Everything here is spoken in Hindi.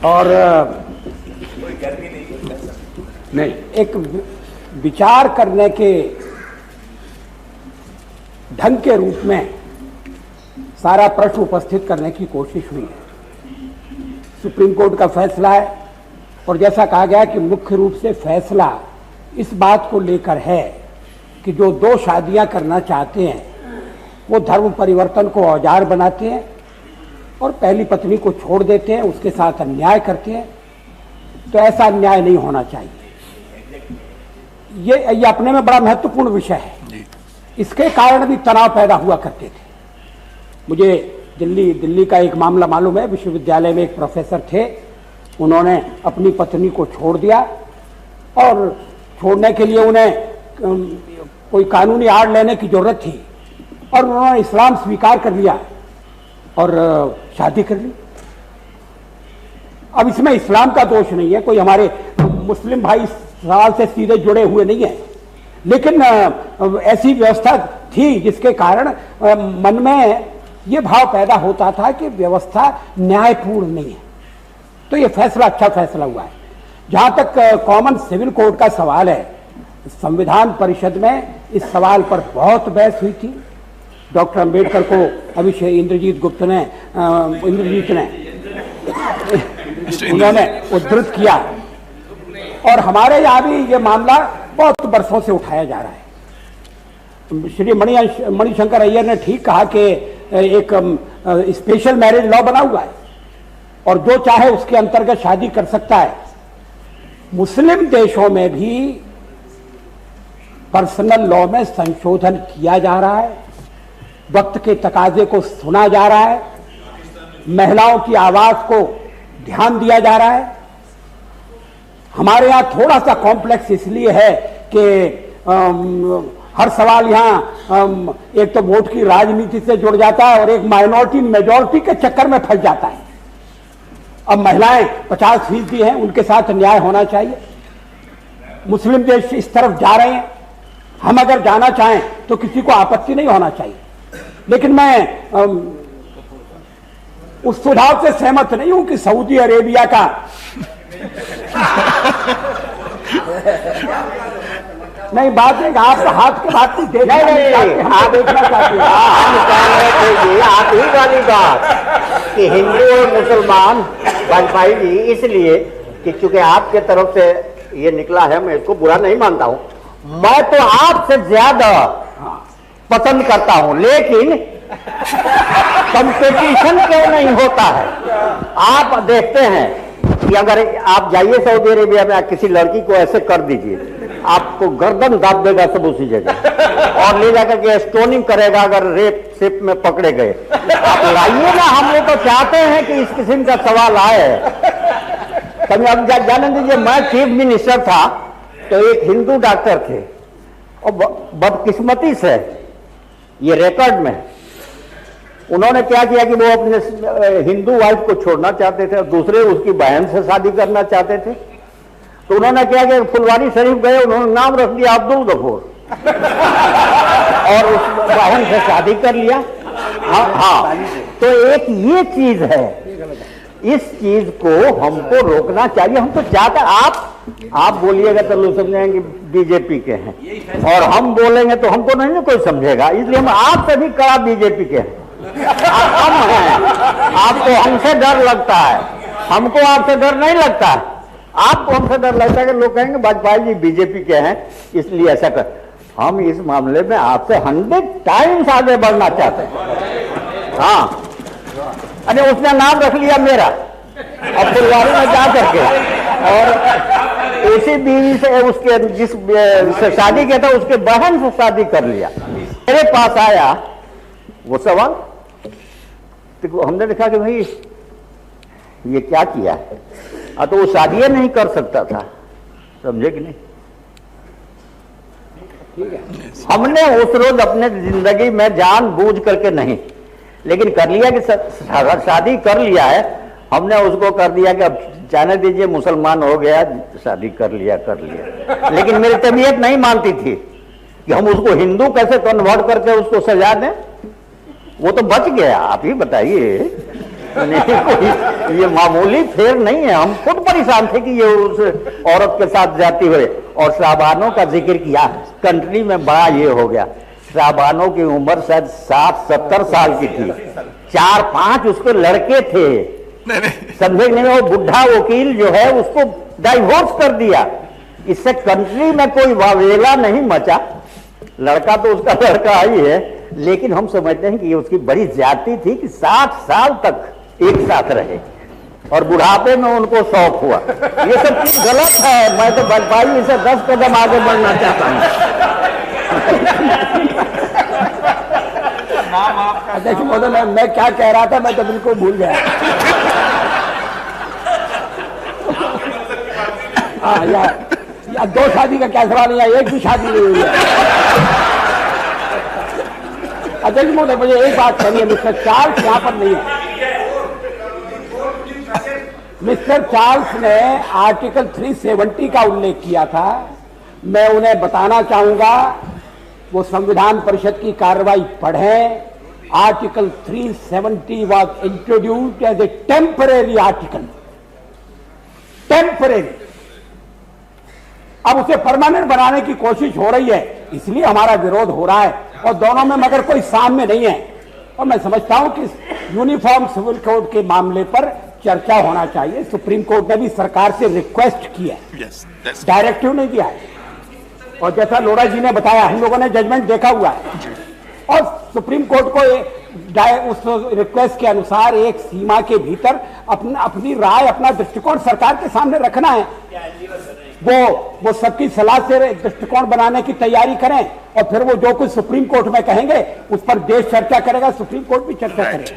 और नहीं, एक विचार करने के ढंग के रूप में सारा प्रश्न उपस्थित करने की कोशिश हुई है। सुप्रीम कोर्ट का फैसला है और जैसा कहा गया कि मुख्य रूप से फैसला इस बात को लेकर है कि जो दो शादियां करना चाहते हैं वो धर्म परिवर्तन को औजार बनाते हैं और पहली पत्नी को छोड़ देते हैं, उसके साथ अन्याय करते हैं। तो ऐसा अन्याय नहीं होना चाहिए। ये अपने में बड़ा महत्वपूर्ण विषय है। इसके कारण भी तनाव पैदा हुआ करते थे। मुझे दिल्ली का एक मामला मालूम है। विश्वविद्यालय में एक प्रोफेसर थे, उन्होंने अपनी पत्नी को छोड़ दिया और छोड़ने के लिए उन्हें कोई कानूनी आड़ लेने की जरूरत थी और उन्होंने इस्लाम स्वीकार कर लिया और शादी कर ली। अब इसमें इस्लाम का दोष नहीं है, कोई हमारे मुस्लिम भाई सवाल से सीधे जुड़े हुए नहीं है, लेकिन ऐसी व्यवस्था थी जिसके कारण मन में ये भाव पैदा होता था कि व्यवस्था न्यायपूर्ण नहीं है। तो ये फैसला अच्छा फैसला हुआ है। जहां तक कॉमन सिविल कोड का सवाल है, संविधान परिषद में इस सवाल पर बहुत बहस हुई थी। डॉक्टर अंबेडकर को अभी इंद्रजीत ने उन्होंने उद्धृत किया और हमारे यहाँ भी ये मामला बहुत वर्षों से उठाया जा रहा है। श्री मणिशंकर अय्यर ने ठीक कहा कि एक स्पेशल मैरिज लॉ बना हुआ है और जो चाहे उसके अंतर्गत शादी कर सकता है। मुस्लिम देशों में भी पर्सनल लॉ में संशोधन किया जा रहा है, वक्त के तकाजे को सुना जा रहा है, महिलाओं की आवाज को ध्यान दिया जा रहा है। हमारे यहाँ थोड़ा सा कॉम्प्लेक्स इसलिए है कि हर सवाल यहाँ एक तो वोट की राजनीति से जुड़ जाता है और एक माइनॉरिटी मेजॉरिटी के चक्कर में फंस जाता है। अब महिलाएं 50% हैं, उनके साथ न्याय होना चाहिए। मुस्लिम देश इस तरफ जा रहे हैं, हम अगर जाना चाहें तो किसी को आपत्ति नहीं होना चाहिए। लेकिन मैं उस सुझाव से सहमत नहीं हूं कि सऊदी अरेबिया का नहीं, बात है आप हाथ के बात नहीं देखना, आप देखना चाहते हैं। हम कह रहे थे आप ही वाली बात कि हिंदू और मुसलमान वाजपेयी जी, इसलिए कि चूंकि आपके तरफ से ये निकला है, मैं इसको बुरा नहीं मानता हूं। मैं तो आपसे ज्यादा पसंद करता हूं, लेकिन कंपटीशन क्यों नहीं होता है? आप देखते हैं कि अगर आप जाइए सऊदी अरेबिया में, किसी लड़की को ऐसे कर दीजिए, आपको गर्दन दाब देगा सब उसी जगह और ले जाकर के स्टोनिंग करेगा अगर रेप सेप में पकड़े गए। आप लाइए ना, हम लोग तो चाहते हैं कि इस किस्म का सवाल आए। कभी अब जाने दीजिए, मैं चीफ मिनिस्टर था तो एक हिंदू डॉक्टर थे और बदकिस्मती से ये रिकॉर्ड में उन्होंने क्या किया कि वो अपने हिंदू वाइफ को छोड़ना चाहते थे और दूसरे उसकी बहन से शादी करना चाहते थे। तो उन्होंने क्या किया, फुलवारी शरीफ गए, उन्होंने नाम रख दिया अब्दुल गफूर और उस बहन से शादी कर लिया। हाँ, तो एक ये चीज है, इस चीज को हमको रोकना चाहिए। हम तो चाहते, आप बोलिएगा तो लोग समझेंगे बीजेपी के हैं और हम बोलेंगे तो हमको नहीं कोई समझेगा, इसलिए हम आपसे भी कड़ा बीजेपी के हैं। हम हैं, आपको हमसे डर लगता है, हमको आपसे डर नहीं लगता है। आपको हमसे डर लगता है कि लोग कहेंगे वाजपेयी जी बीजेपी के हैं इसलिए ऐसा कर। हम इस मामले में आपसे 100 टाइम्स आगे बढ़ना चाहते हैं। हाँ, अरे उसने नाम रख लिया मेरा और फुलवारी में जा करके और उसी बीवी से उसके जिस से शादी किया था उसके बहन से शादी कर लिया। मेरे पास आया वो सवाल, तो हमने देखा कि भाई ये क्या किया है। तो वो शादी नहीं कर सकता था, समझे कि नहीं? ठीक है, हमने उस रोज अपने जिंदगी में जानबूझ करके नहीं, लेकिन कर लिया कि शादी कर लिया है, हमने उसको कर दिया कि अब जाने दीजिए मुसलमान हो गया, शादी कर लिया। लेकिन मेरी तबीयत नहीं मानती थी कि हम उसको हिंदू कैसे कन्वर्ट करके उसको सजा दें। वो तो बच गया, आप ही बताइए। नहीं, कोई ये मामूली फेर नहीं है। हम खुद परेशान थे कि ये उस औरत के साथ जाती हुए। और शाबानों का जिक्र किया, कंट्री में बड़ा ये हो गया। शाबानों की उम्र शायद 60-70 साल की थी, 4-5 उसके लड़के थे। समझे नहीं? वो बुढ़ा वकील जो है उसको डाइवोर्स कर दिया। इससे कंट्री में कोई वावेला नहीं मचा। लड़का तो उसका लड़का ही है, लेकिन हम समझते हैं कि ये उसकी बड़ी ज्यादती थी कि 60 साल तक एक साथ रहे और बुढ़ापे में उनको शौक हुआ। ये सब चीज गलत है। मैं तो भाई इसे 10 कदम आगे बढ़ना चाहता हूँ। अध्यक्ष महोदय, मैं क्या कह रहा था, मैं तो बिल्कुल भूल गया। हाँ, या 2 शादी का क्या सवाल है, एक भी शादी नहीं हुई है। अध्यक्ष महोदय, मुझे एक बात करिए, मिस्टर चार्ल्स यहाँ पर नहीं है। मिस्टर चार्ल्स ने आर्टिकल 370 का उल्लेख किया था। मैं उन्हें बताना चाहूंगा, वो संविधान परिषद की कार्रवाई पढ़ें। Article 370 was introduced as a temporary article, temporary. अब उसे परमानेंट बनाने की कोशिश हो रही है, इसलिए हमारा विरोध हो रहा है। और दोनों में मगर कोई साम्य नहीं है। और मैं समझता हूं कि यूनिफॉर्म सिविल कोड के मामले पर चर्चा होना चाहिए। सुप्रीम कोर्ट ने भी सरकार से रिक्वेस्ट की है, डायरेक्टिव नहीं दिया है। और जैसा लोढ़ा जी ने बताया, हम लोगों ने जजमेंट देखा हुआ है। और सुप्रीम कोर्ट को उस रिक्वेस्ट के अनुसार एक सीमा के भीतर अपनी राय, अपना दृष्टिकोण सरकार के सामने रखना है। वो सबकी सलाह से दृष्टिकोण बनाने की तैयारी करें और फिर वो जो कुछ सुप्रीम कोर्ट में कहेंगे उस पर देश चर्चा करेगा, सुप्रीम कोर्ट भी चर्चा करेगा।